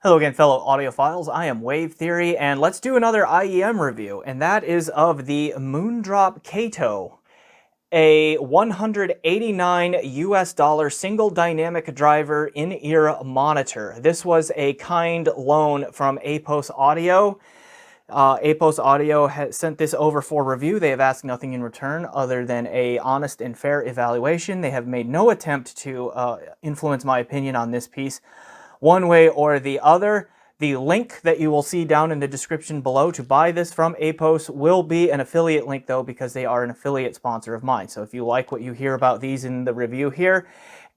Hello again, fellow audiophiles. I am Wave Theory, and let's do another IEM review, and that is of the Moondrop Kato, a $189 US single dynamic driver in-ear monitor. This was a kind loan from Apos Audio. Apos Audio has sent this over for review. They have asked nothing in return other than an honest and fair evaluation. They have made no attempt to influence my opinion on this piece one way or the other. The link that you will see down in the description below to buy this from Apos will be an affiliate link, though, because they are an affiliate sponsor of mine. So if you like what you hear about these in the review here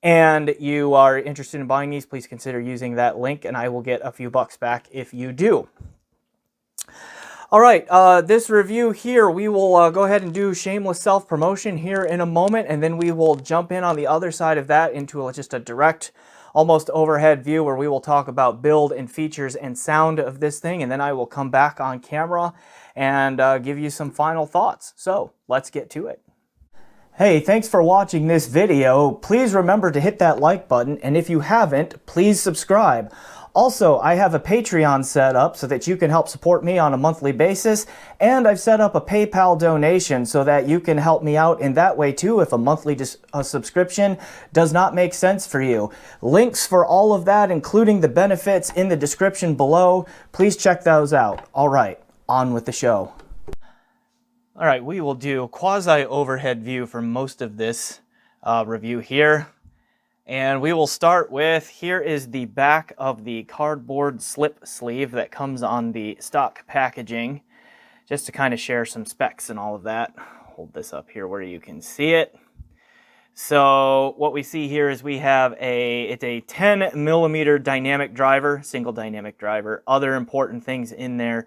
and you are interested in buying these, please consider using that link, and I will get a few bucks back if you do. All right, this review here, we will go ahead and do shameless self-promotion here in a moment, and then we will jump in on the other side of that into just a direct, almost overhead view where we will talk about build and features and sound of this thing, and then I will come back on camera and give you some final thoughts. So let's get to it. Hey, thanks for watching this video. Please remember to hit that like button, and if you haven't, please subscribe. Also, I have a Patreon set up so that you can help support me on a monthly basis, and I've set up a PayPal donation so that you can help me out in that way too if a monthly subscription does not make sense for you. Links for all of that, including the benefits, in the description below. Please check those out. All right, on with the show. All right, we will do quasi-overhead view for most of this review here. And we will start with, here is the back of the cardboard slip sleeve that comes on the stock packaging, just to kind of share some specs and all of that. Hold this up here where you can see it. So what we see here is we have it's a 10 millimeter dynamic driver, single dynamic driver. Other important things in there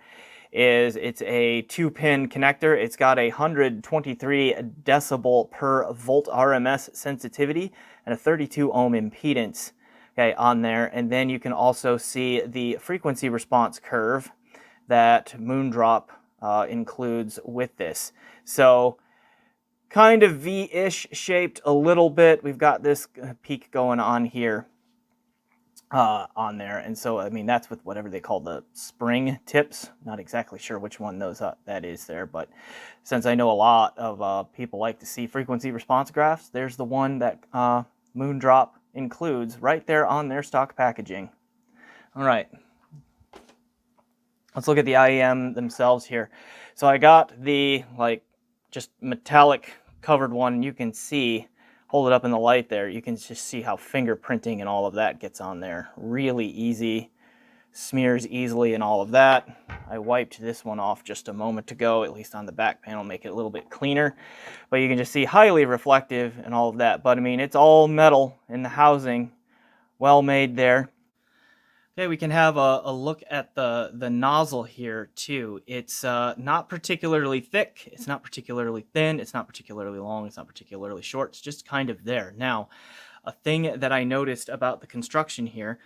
is it's a 2-pin connector. It's got a 123 decibel per volt RMS sensitivity and a 32 ohm impedance, okay, on there. And then you can also see the frequency response curve that Moondrop includes with this. So kind of V-ish shaped a little bit. We've got this peak going on here. On there, and so I mean that's with whatever they call the spring tips. Not exactly sure which one that is there, but since I know a lot of people like to see frequency response graphs, there's the one that Moondrop includes right there on their stock packaging. All right, let's look at the IEM themselves here. So I got the just metallic covered one. You can see. Hold it up in the light there, you can just see how fingerprinting and all of that gets on there. Really easy, smears easily and all of that. I wiped this one off just a moment ago, at least on the back panel, make it a little bit cleaner. But you can just see highly reflective and all of that. But I mean, it's all metal in the housing, well made there. Okay, we can have a look at the nozzle here too. It's not particularly thick, it's not particularly thin, it's not particularly long, it's not particularly short, it's just kind of there. Now, a thing that I noticed about the construction here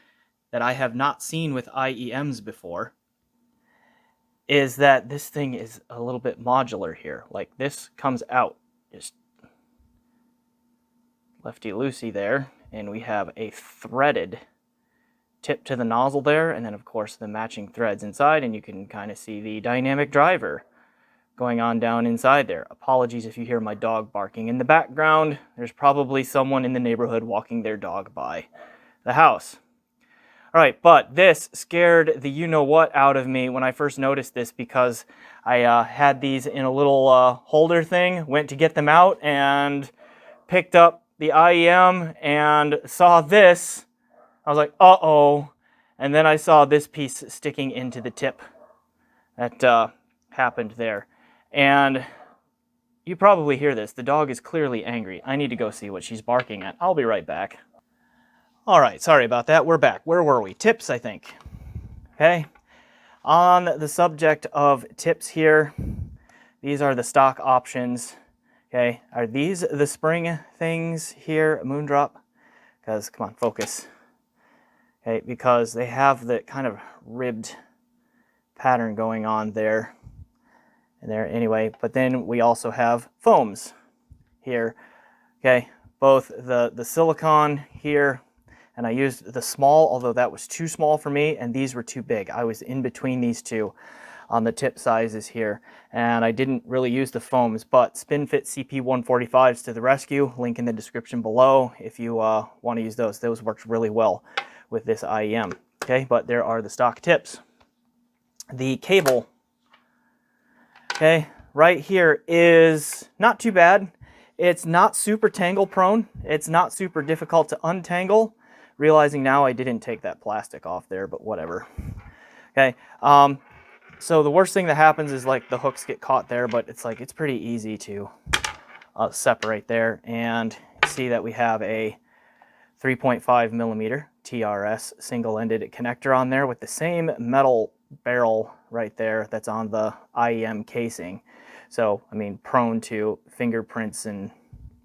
that I have not seen with IEMs before is that this thing is a little bit modular here. Like this comes out, just lefty-loosey there, and we have a threaded tip to the nozzle there, and then of course the matching threads inside, and you can kind of see the dynamic driver going on down inside there. Apologies if you hear my dog barking in the background. There's probably someone in the neighborhood walking their dog by the house. All right, but this scared the you-know-what out of me when I first noticed this, because I had these in a little holder thing, went to get them out and picked up the IEM and saw this. I was like, uh-oh, and then I saw this piece sticking into the tip that happened there. And you probably hear this. The dog is clearly angry. I need to go see what she's barking at. I'll be right back. All right, sorry about that. We're back. Where were we? Tips, I think. Okay. On the subject of tips here, these are the stock options. Okay. Are these the spring things here, Moondrop? Because, come on, focus. Okay, because they have the kind of ribbed pattern going on there and there anyway. But then we also have foams here. Okay, both the silicone here and I used the small, although that was too small for me, and these were too big. I was in between these two on the tip sizes here, and I didn't really use the foams, but SpinFit CP145s to the rescue. Link in the description below if you want to use those. Those worked really well with this IEM. Okay, but there are the stock tips. The cable, okay, right here is not too bad. It's not super tangle prone. It's not super difficult to untangle. Realizing now I didn't take that plastic off there, but whatever. Okay, so the worst thing that happens is like the hooks get caught there, but it's like it's pretty easy to separate there. And see that we have a 3.5 millimeter TRS single-ended connector on there with the same metal barrel right there that's on the IEM casing. So, I mean, prone to fingerprints and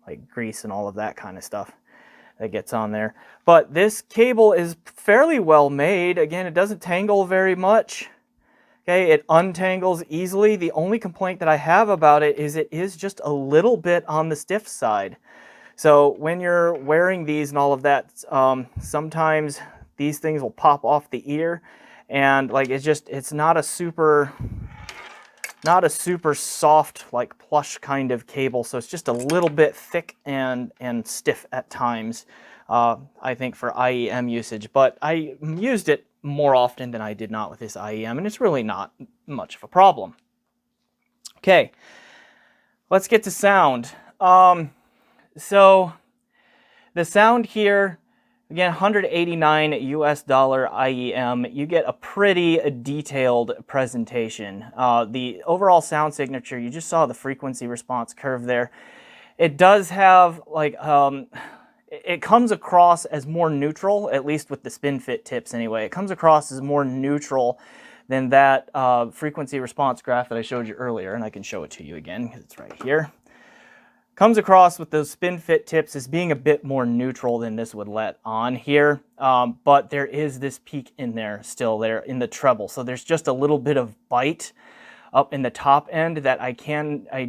like grease and all of that kind of stuff that gets on there. But this cable is fairly well made. Again, it doesn't tangle very much. Okay, it untangles easily. The only complaint that I have about it is just a little bit on the stiff side. So when you're wearing these and all of that, sometimes these things will pop off the ear, and like it's not a super soft, like plush kind of cable. So it's just a little bit thick and stiff at times, I think, for IEM usage. But I used it more often than I did not with this IEM, and it's really not much of a problem. Okay, let's get to sound. So the sound here, again, $189 US IEM, you get a pretty detailed presentation. The overall sound signature, you just saw the frequency response curve there. It does have like, it comes across as more neutral, at least with the SpinFit tips anyway. It comes across as more neutral than that frequency response graph that I showed you earlier, and I can show it to you again because it's right here. Comes across with those SpinFit tips as being a bit more neutral than this would let on here, but there is this peak in there still there in the treble, so there's just a little bit of bite up in the top end that I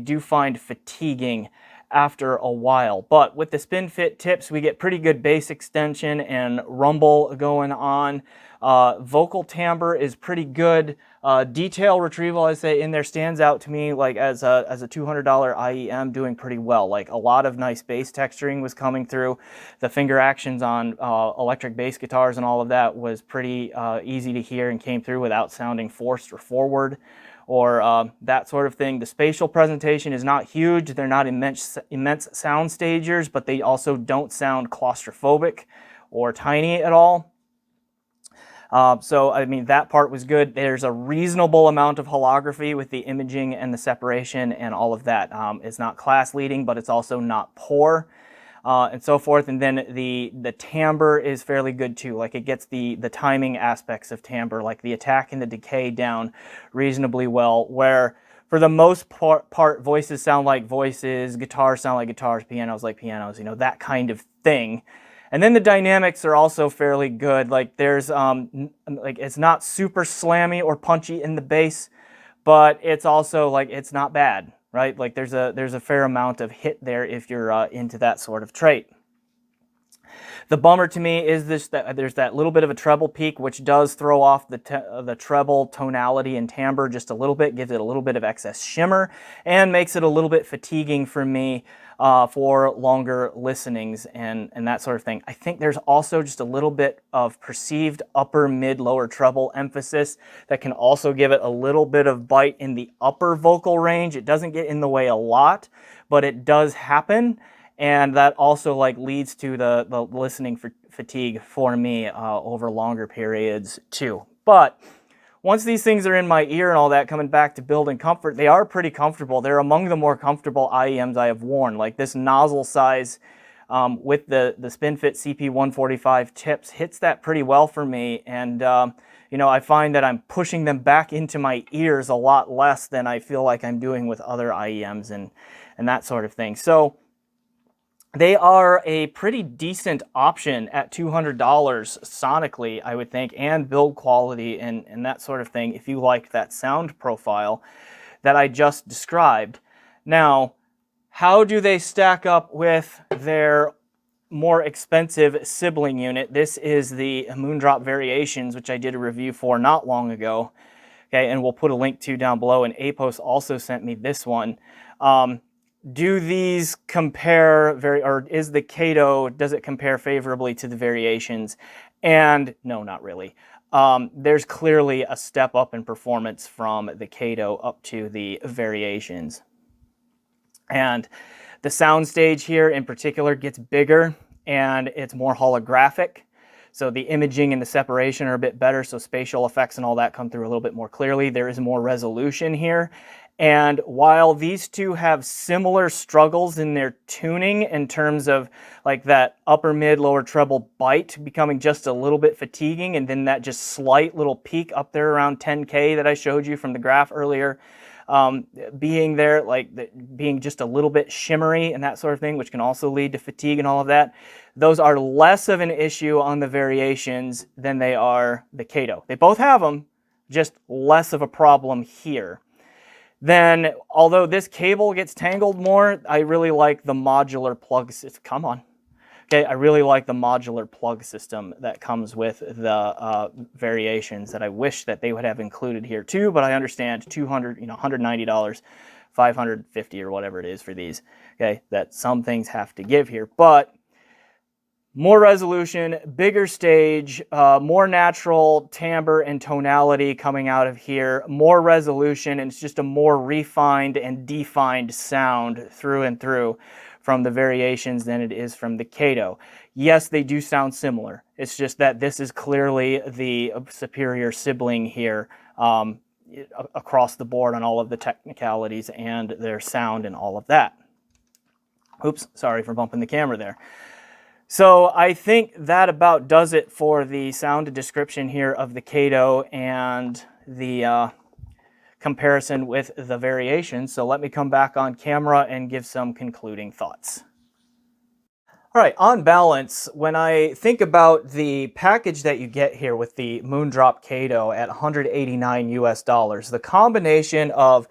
do find fatiguing after a while. But with the SpinFit tips, we get pretty good bass extension and rumble going on. Vocal timbre is pretty good. Detail retrieval, I say, in there stands out to me like as a $200 IEM doing pretty well. Like a lot of nice bass texturing was coming through. The finger actions on electric bass guitars and all of that was pretty easy to hear and came through without sounding forced or forward or that sort of thing. The spatial presentation is not huge. They're not immense sound stagers, but they also don't sound claustrophobic or tiny at all. So, I mean, that part was good. There's a reasonable amount of holography with the imaging and the separation and all of that. It's not class leading, but it's also not poor, and so forth. And then the timbre is fairly good too. Like it gets the timing aspects of timbre, like the attack and the decay down reasonably well, where for the most part voices sound like voices, guitars sound like guitars, pianos like pianos, you know, that kind of thing. And then the dynamics are also fairly good. Like there's like it's not super slammy or punchy in the bass, but it's also like it's not bad, right? Like there's a fair amount of hit there if you're into that sort of trait. The bummer to me is that there's that little bit of a treble peak, which does throw off the treble tonality and timbre just a little bit, gives it a little bit of excess shimmer, and makes it a little bit fatiguing for me for longer listenings and that sort of thing. I think there's also just a little bit of perceived upper, mid, lower treble emphasis that can also give it a little bit of bite in the upper vocal range. It doesn't get in the way a lot, but it does happen. And that also like leads to the listening fatigue for me over longer periods too. But once these things are in my ear and all that, coming back to building comfort, they are pretty comfortable. They're among the more comfortable IEMs I have worn. Like this nozzle size with the SpinFit CP145 tips hits that pretty well for me. And you know, I find that I'm pushing them back into my ears a lot less than I feel like I'm doing with other IEMs and that sort of thing. So they are a pretty decent option at $200 sonically, I would think, and build quality and that sort of thing if you like that sound profile that I just described. Now, how do they stack up with their more expensive sibling unit. This is the Moondrop Variations, which I did a review for not long ago. Okay, and we'll put a link to down below. And Apos also sent me this one. Do these compare or is the Kato, does it compare favorably to the Variations? And no, not really. There's clearly a step up in performance from the Kato up to the Variations. And the soundstage here in particular gets bigger and it's more holographic. So the imaging and the separation are a bit better, so spatial effects and all that come through a little bit more clearly. There is more resolution here. And while these two have similar struggles in their tuning in terms of like that upper mid, lower treble bite becoming just a little bit fatiguing, and then that just slight little peak up there around 10K that I showed you from the graph earlier, being there, like being just a little bit shimmery and that sort of thing, which can also lead to fatigue and all of that. Those are less of an issue on the Variations than they are the Kato. They both have them, just less of a problem here. Then, although this cable gets tangled more, I really like the modular plug system. Come on. Okay, I really like the modular plug system that comes with the Variations that I wish that they would have included here too, but I understand $200, $190, $550 or whatever it is for these. Okay, that some things have to give here, but more resolution, bigger stage, more natural timbre and tonality coming out of here, more resolution, and it's just a more refined and defined sound through and through from the Variations than it is from the Kato. Yes, they do sound similar. It's just that this is clearly the superior sibling here across the board on all of the technicalities and their sound and all of that. Oops, sorry for bumping the camera there. So I think that about does it for the sound description here of the Kato and the comparison with the Variations. So let me come back on camera and give some concluding thoughts. All right, on balance, when I think about the package that you get here with the Moondrop Kato at $189 US, the combination of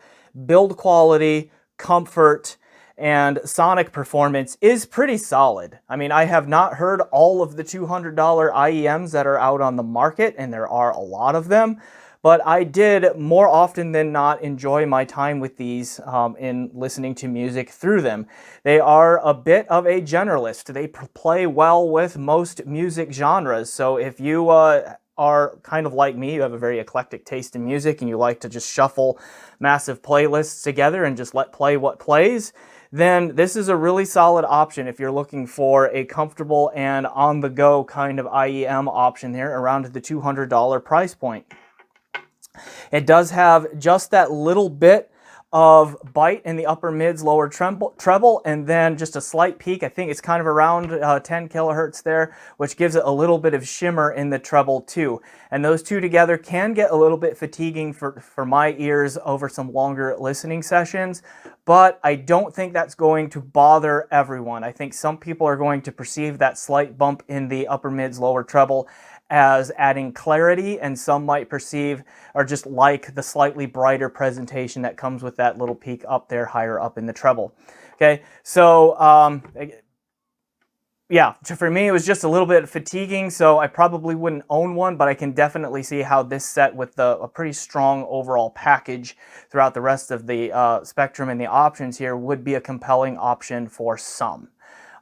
build quality, comfort, and sonic performance is pretty solid. I mean, I have not heard all of the $200 IEMs that are out on the market, and there are a lot of them, but I did more often than not enjoy my time with these in listening to music through them. They are a bit of a generalist. They play well with most music genres, so if you are kind of like me, you have a very eclectic taste in music and you like to just shuffle massive playlists together and just let play what plays, then this is a really solid option if you're looking for a comfortable and on-the-go kind of IEM option there around the $200 price point. It does have just that little bit of bite in the upper mids, lower treble, and then just a slight peak. I think it's kind of around 10 kilohertz there, which gives it a little bit of shimmer in the treble too. And those two together can get a little bit fatiguing for my ears over some longer listening sessions, but I don't think that's going to bother everyone. I think some people are going to perceive that slight bump in the upper mids, lower treble as adding clarity, and some might perceive or just like the slightly brighter presentation that comes with that little peak up there higher up in the treble. Okay, so yeah, for me it was just a little bit fatiguing, so I probably wouldn't own one, but I can definitely see how this set with a pretty strong overall package throughout the rest of the spectrum and the options here would be a compelling option for some.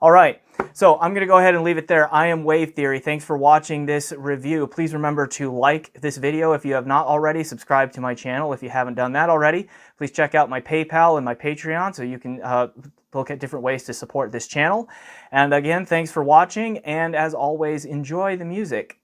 All right, so I'm going to go ahead and leave it there. I am Wave Theory. Thanks for watching this review. Please remember to like this video if you have not already. Subscribe to my channel if you haven't done that already. Please check out my PayPal and my Patreon so you can look at different ways to support this channel. And again, thanks for watching, and as always, enjoy the music.